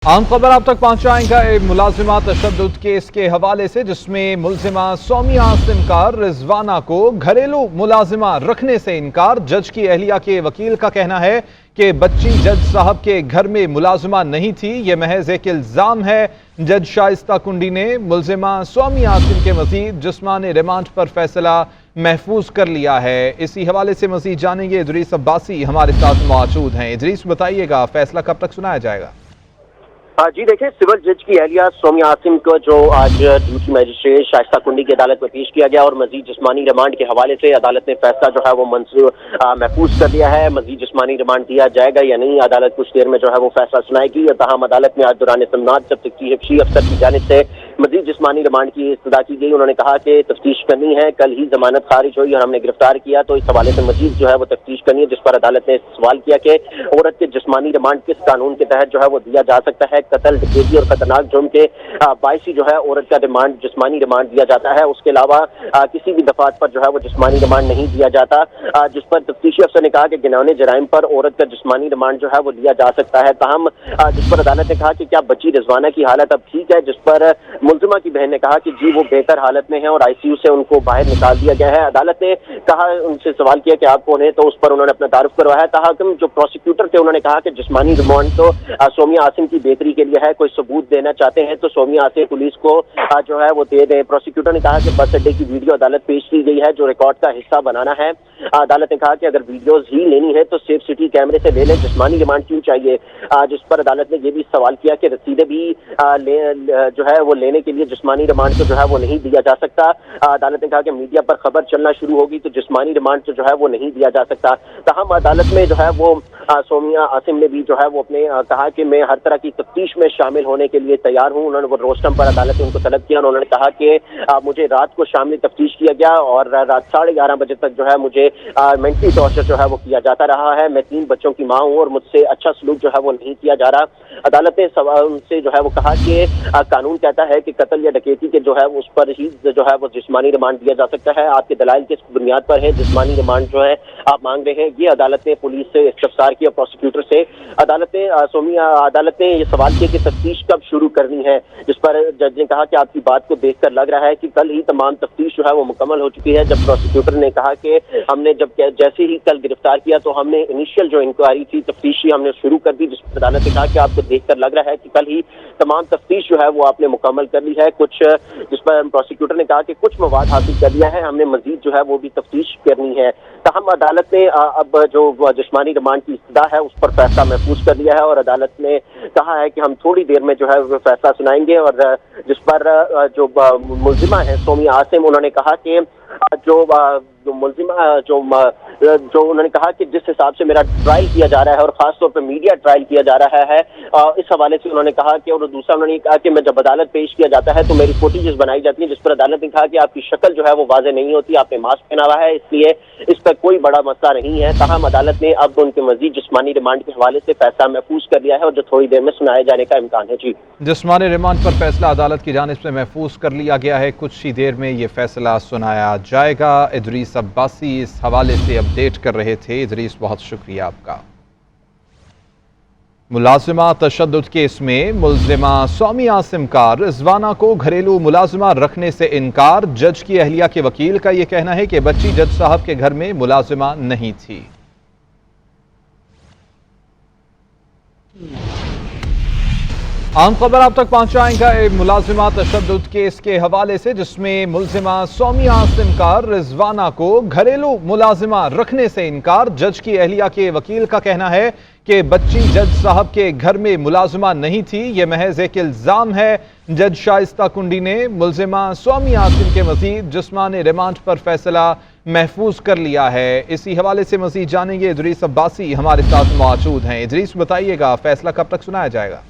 आम खबर आप तक पहुंचाएंगा एक मुलाजिमा तशद्दुद केस के हवाले से, जिसमें मुलजिमा सोमिया आसिम का रिजवाना को घरेलू मुलाजिमा रखने से इनकार। जज की अहलिया के वकील का कहना है कि बच्ची जज साहब के घर में मुलाजिमा नहीं थी, ये महज एक इल्जाम है। जज शाइस्ता कुंडी ने मुलजिमा सोमिया आसिम के मजीद जिस्मानी रिमांड पर फैसला महफूज कर लिया है। इसी हवाले से मजीद जानेंगे। इदरीस अब्बासी हमारे साथ मौजूद हैं। इदरीस, बताइएगा फैसला कब तक सुनाया जाएगा? जी देखिए, सिविल जज की अहलिया सोमिया आसिम को जो आज ड्यूटी मजिस्ट्रेट शाइस्ता कुंडी की अदालत में पेश किया गया और मजीद जिस्मानी रिमांड के हवाले से अदालत ने फैसला जो है वो महफूज कर दिया है। मजीद जिस्मानी रिमांड दिया जाएगा या नहीं, अदालत कुछ देर में जो है वो फैसला सुनाएगी। तहम अदालत में आज दौरान समाअत जब तफ्तीशी अफसर की जानिब से मजीद जिस्मानी रिमांड की इस्तदा की गई, उन्होंने कहा कि तफ्तीश करनी है। कल ही जमानत खारिज हुई और हमने गिरफ्तार किया, तो इस हवाले से मजीद जो है वो तफ्तीश करनी है। जिस पर अदालत ने सवाल किया कि औरत के जिस्मानी रिमांड किस कानून के तहत जो है वो दिया जा सकता है। कत्ल, डकैती और खतरनाक जुर्म के बायस ही जो है औरत का रिमांड जिस्मानी रिमांड दिया जाता है। उसके अलावा किसी भी दफात पर जो है वो जिस्मानी रिमांड नहीं दिया जाता। जिस पर तफ्तीशी अफसर ने कहा कि गिनौने जराइम पर औरत का जिस्मानी रिमांड जो है वो दिया जा सकता है। ताहम जिस पर अदालत ने कहा कि क्या बच्ची रिजवाना की हालत अब ठीक है, जिस पर मुलजिमा की बहन ने कहा कि जी वो बेहतर हालत में है और आईसीयू से उनको बाहर निकाल दिया गया है। अदालत ने कहा, उनसे सवाल किया कि आप कौन है, तो उस पर उन्होंने अपना तारुफ करवाया। ताहम जो प्रोसिक्यूटर थे उन्होंने कहा कि जिस्मानी रिमांड तो सोमिया आसिम की बेहतरी के लिए है, कोई सबूत देना चाहते हैं तो सोमिया आसिम पुलिस को जो है वो दे दें। प्रोसिक्यूटर ने कहा कि बस अड्डे की वीडियो अदालत पेश की गई है, जो रिकॉर्ड का हिस्सा बनाना है। अदालत ने कहा कि अगर वीडियोज ही लेनी है तो सेफ सिटी कैमरे से ले लें, जिस्मानी रिमांड क्यों चाहिए। जिस पर अदालत ने यह भी सवाल किया कि रसीदें भी जो है वो लेने के लिए जिस्मानी रिमांड तो जो है वो नहीं दिया जा सकता। अदालत ने कहा कि मीडिया पर खबर चलना शुरू होगी तो जिस्मानी रिमांड तो जो है वो नहीं दिया जा सकता। तहम अदालत में जो है वो सोमिया आसिम ने भी जो है वो अपने कहा कि मैं हर तरह की तफ्तीश में शामिल होने के लिए तैयार हूं। उन्होंने वो रोस्टम पर अदालत ने उनको तलब किया। उन्होंने कहा कि मुझे रात को शामिल तफ्तीश किया गया और रात 11:30 बजे तक जो है मुझे मेंटली टॉर्चर जो है वो किया जाता रहा है। मैं 3 बच्चों की मां हूं और मुझसे अच्छा सलूक जो है वो नहीं किया जा रहा। अदालत ने उनसे जो है वो कहा कि कानून कहता है कि कत्ल या डकैती के जो है उस पर ही जो है वो जिस्मानी रिमांड दिया जा सकता है। आपके दलाइल किस बुनियाद पर है जिस्मानी रिमांड जो है आप मांग रहे हैं। ये अदालत ने पुलिस से इस्तफसार किया, प्रोसिक्यूटर से। अदालत ने ये सवाल किया कि तफ्तीश कब शुरू करनी है, जिस पर जज ने कहा कि आपकी बात को देखकर लग रहा है कि कल ही तमाम तफ्तीश जो है वो मुकम्मल हो चुकी है। जब प्रोसिक्यूटर ने कहा कि हमने जैसे ही कल गिरफ्तार किया तो हमने इनिशियल जो इंक्वायरी थी तफ्तीशी हमने शुरू कर दी। जिस पर अदालत ने कहा कि आपको देखकर लग रहा है कि कल ही तमाम तफ्तीश जो है वो आपने मुकम्मल कर ली है। जिस पर प्रोसिक्यूटर ने कहा कि कुछ मवाद हासिल कर लिया है, हमने मजीद जो है वो भी तफ्तीश करनी है। तहम अदालत ने अब जो जिस्मानी रिमांड की इस्तदा है उस पर फैसला महफूज कर लिया है और अदालत ने कहा है कि हम थोड़ी देर में जो है वो फैसला सुनाएंगे। और जिस पर जो मुलजिमा है सोमिया आसिम, उन्होंने कहा कि जो मुलजिमा जो उन्होंने कहा कि जिस हिसाब से मेरा ट्रायल किया जा रहा है और खासतौर पर मीडिया ट्रायल किया जा रहा है, इस हवाले से उन्होंने कहा कि, और दूसरा उन्होंने कहा कि मैं जब अदालत पेश किया जाता है तो मेरी फुटेजेस बनाई जाती है, जिस पर अदालत ने कहा कि आपकी शक्ल जो है वो वाज़ेह नहीं होती, आपने मास्क पहना हुआ है, इसलिए इस पर कोई बड़ा मसला नहीं है। ताहम अदालत ने अब उनके मजीद जिस्मानी रिमांड के हवाले से फैसला महफूज कर लिया है और जो थोड़ी देर में सुनाए जाने का इम्कान है। जी, जिस्मानी रिमांड पर फैसला अदालत की जानिब से महफूज कर लिया गया है, कुछ ही देर में ये फैसला सुनाया जाएगा। इदरीस अब्बासी इस हवाले से अपडेट कर रहे थे। इदरीस, बहुत शुक्रिया आपका। मुलाजिमा तशद्दुद केस में मुलजिमा सोमिया आसिम का रिजवाना को घरेलू मुलाजिमा रखने से इनकार। जज की अहलिया के वकील का यह कहना है कि बच्ची जज साहब के घर में मुलाजिमा नहीं थी। आम खबर आप तक पहुंचाएंगा एक मुलाजिमा तशद्दुद केस के हवाले से, जिसमें मुलजिमा सोमिया आसिम का रिजवाना को घरेलू मुलाजिमा रखने से इनकार। जज की अहलिया के वकील का कहना है कि बच्ची जज साहब के घर में मुलाजिमा नहीं थी, ये महज एक इल्जाम है। जज शाइस्ता कुंडी ने मुलजिमा सोमिया आसिम के मजीद जिस्मानी रिमांड पर फैसला महफूज कर लिया है। इसी हवाले से मजीद जानेंगे। इदरीस अब्बासी हमारे साथ मौजूद हैं। इदरीस, बताइएगा फैसला कब तक सुनाया जाएगा?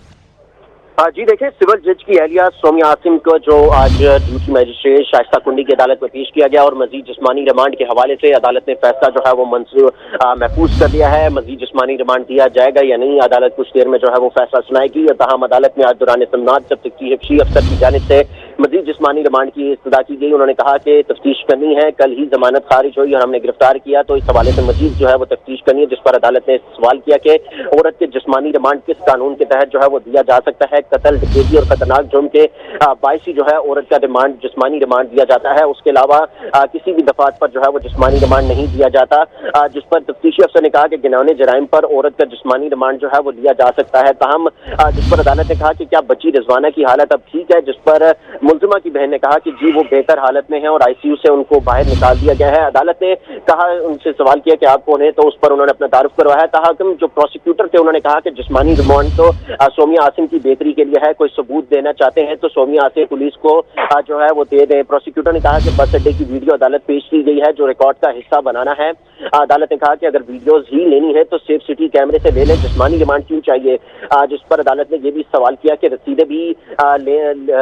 जी देखिए, सिविल जज की अहलिया सोमिया आसिम को जो आज ड्यूटी मजिस्ट्रेट शाइस्ता कुंडी की अदालत में पेश किया गया और मजीद जिस्मानी रिमांड के हवाले से अदालत ने फैसला जो है वो महफूज कर दिया है। मजीद जिस्मानी रिमांड दिया जाएगा या नहीं, अदालत कुछ देर में जो है वो फैसला सुनाएगी। तहम अदालत में आज दौरान समाअत जब तफ्तीशी अफसर की जानिब से मजीद जिस्मानी रिमांड की इस्तदा की गई। उन्होंने कहा कि तफ्तीश करनी है, कल ही जमानत खारिज हुई और हमने गिरफ्तार किया, तो इस हवाले से मजीद जो है वो तफ्तीश करनी है। जिस पर अदालत ने सवाल किया कि औरत के जिस्मानी रिमांड किस कानून के तहत जो है वो दिया जा सकता है। कत्ल, डकैती और खतरनाक जुर्म के बायस ही जो है औरत का रिमांड, जिस्मानी रिमांड दिया जाता है। उसके अलावा किसी भी दफात पर जो है वो जिस्मानी रिमांड नहीं दिया जाता। जिस पर तफ्तीशी अफसर ने कहा कि गिनौने जराइम पर औरत का जिस्मानी रिमांड जो है वो लिया जा सकता है। ताहम जिस पर अदालत ने कहा कि क्या बच्ची रिजवाना की हालत अब ठीक है, जिस पर मुलजिमा की बहन ने कहा कि जी वो बेहतर हालत में है और आईसीयू से उनको बाहर निकाल दिया गया है। अदालत ने कहा, उनसे सवाल किया कि आप कौन है, तो उस पर उन्होंने अपना तारुफ करवाया। ताहम जो प्रोसिक्यूटर थे उन्होंने कहा कि जिस्मानी रिमांड तो सोमिया आसिम की बेहतरी के लिए है, कोई सबूत देना चाहते हैं तो सोमिया आसिम पुलिस को जो है वो दे दें। प्रोसिक्यूटर ने कहा कि बस अड्डे की वीडियो अदालत पेश की गई है, जो रिकॉर्ड का हिस्सा बनाना है। अदालत ने कहा कि अगर वीडियोज ही लेनी है तो सेफ सिटी कैमरे से ले लें, जिस्मानी रिमांड क्यों चाहिए। जिस पर अदालत ने यह भी सवाल किया कि रसीदें भी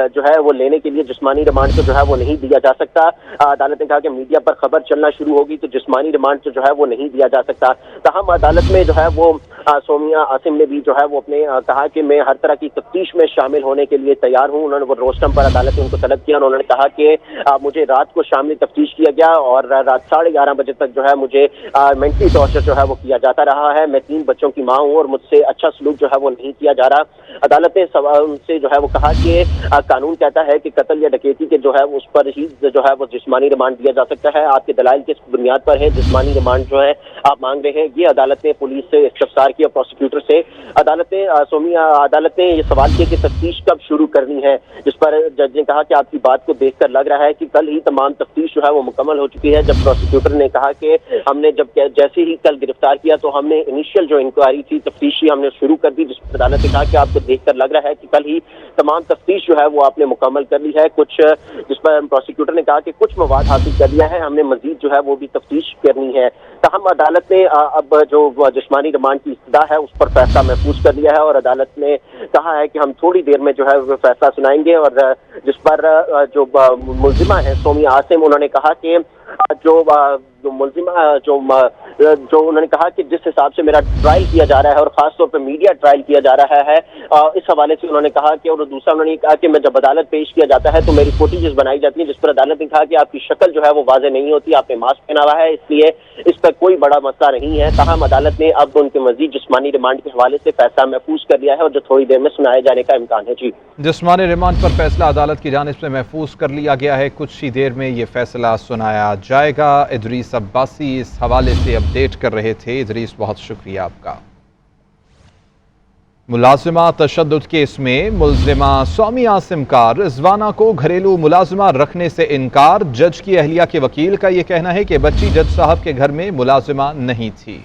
जो है वो लेने के लिए जिस्मानी रिमांड तो जो है वो नहीं दिया जा सकता। अदालत ने कहा कि मीडिया पर खबर चलना शुरू होगी तो जिस्मानी रिमांड तो जो है वो नहीं दिया जा सकता। ताहम अदालत में जो है वो सोमिया आसिम ने भी जो है वो अपने कहा कि मैं हर तरह की तफ्तीश में शामिल होने के लिए तैयार हूं। उन्होंने वो रोस्टम पर अदालत ने उनको तलब किया। उन्होंने कहा कि मुझे रात को शामिल तफ्तीश किया गया और रात 11:30 बजे तक जो है मुझे मेंटली टॉर्चर जो है वो किया जाता रहा है। मैं 3 बच्चों की मां हूं और मुझसे अच्छा सलूक जो है वो नहीं किया जा रहा। अदालत ने उनसे जो है वो कहा कि कानून कहता है कि कत्ल या डकैती के जो है उस पर ही जो है वो जिस्मानी रिमांड दिया जा सकता है। आपके दलाइल किस बुनियाद पर है जिस्मानी रिमांड जो है आप मांग रहे हैं। ये अदालत ने पुलिस से इस्तफसार किया, प्रोसिक्यूटर से। अदालत ने ये सवाल किया कि तफ्तीश कब शुरू करनी है, जिस पर जज ने कहा कि आपकी बात को देखकर लग रहा है कि कल ही तमाम तफ्तीश जो है वो मुकम्मल हो चुकी है। जब प्रोसिक्यूटर ने कहा कि हमने जैसे ही कल गिरफ्तार किया तो हमने इनिशियल जो इंक्वायरी थी तफ्तीशी हमने शुरू कर दी। जिस पर अदालत ने कहा कि आपको देखकर लग रहा है कि कल ही तमाम तफ्तीश जो है वो आपने मुकम्मल कर ली है। जिस पर प्रोसिक्यूटर ने कहा कि कुछ मवाद हासिल कर लिया है, हमने मजीद जो है वो भी तफ्तीश करनी है। ताहम अदालत ने अब जो जिस्मानी रिमांड की इस्तदा है उस पर फैसला महफूज कर लिया है और अदालत ने कहा है कि हम थोड़ी देर में जो है वो फैसला सुनाएंगे। और जिस पर जो मुलजिमा है सोमिया आसिम, उन्होंने कहा कि जो मुलजिमा जो उन्होंने कहा कि जिस हिसाब से मेरा ट्रायल किया जा रहा है और खासतौर पर मीडिया ट्रायल किया जा रहा है, इस हवाले से उन्होंने कहा कि, और दूसरा उन्होंने कहा कि मैं जब अदालत पेश किया जाता है तो मेरी फुटेजेस बनाई जाती है, जिस पर अदालत ने कहा कि आपकी शक्ल जो है वो वाज़ेह नहीं होती, आपने मास्क पहना हुआ है, इसलिए इस पर कोई बड़ा मसला नहीं है। ताहम अदालत ने अब उनके मजीद जिस्मानी रिमांड के हवाले से फैसला महफूज कर लिया है और जो थोड़ी देर में सुनाए जाने का इम्कान है। जी, जिस्मानी रिमांड पर फैसला अदालत की जानिब से महफूज कर लिया गया है, कुछ ही देर में ये फैसला सुनाया जाएगा। इदरीस अब्बासी इस हवाले से अपडेट कर रहे थे। इदरीस, बहुत शुक्रिया आपका। मुलाजिमा तशद्दुद केस में मुलजिमा सोमिया आसिम का रिजवाना को घरेलू मुलाजिमा रखने से इनकार। जज की अहलिया के वकील का यह कहना है कि बच्ची जज साहब के घर में मुलाजिमा नहीं थी।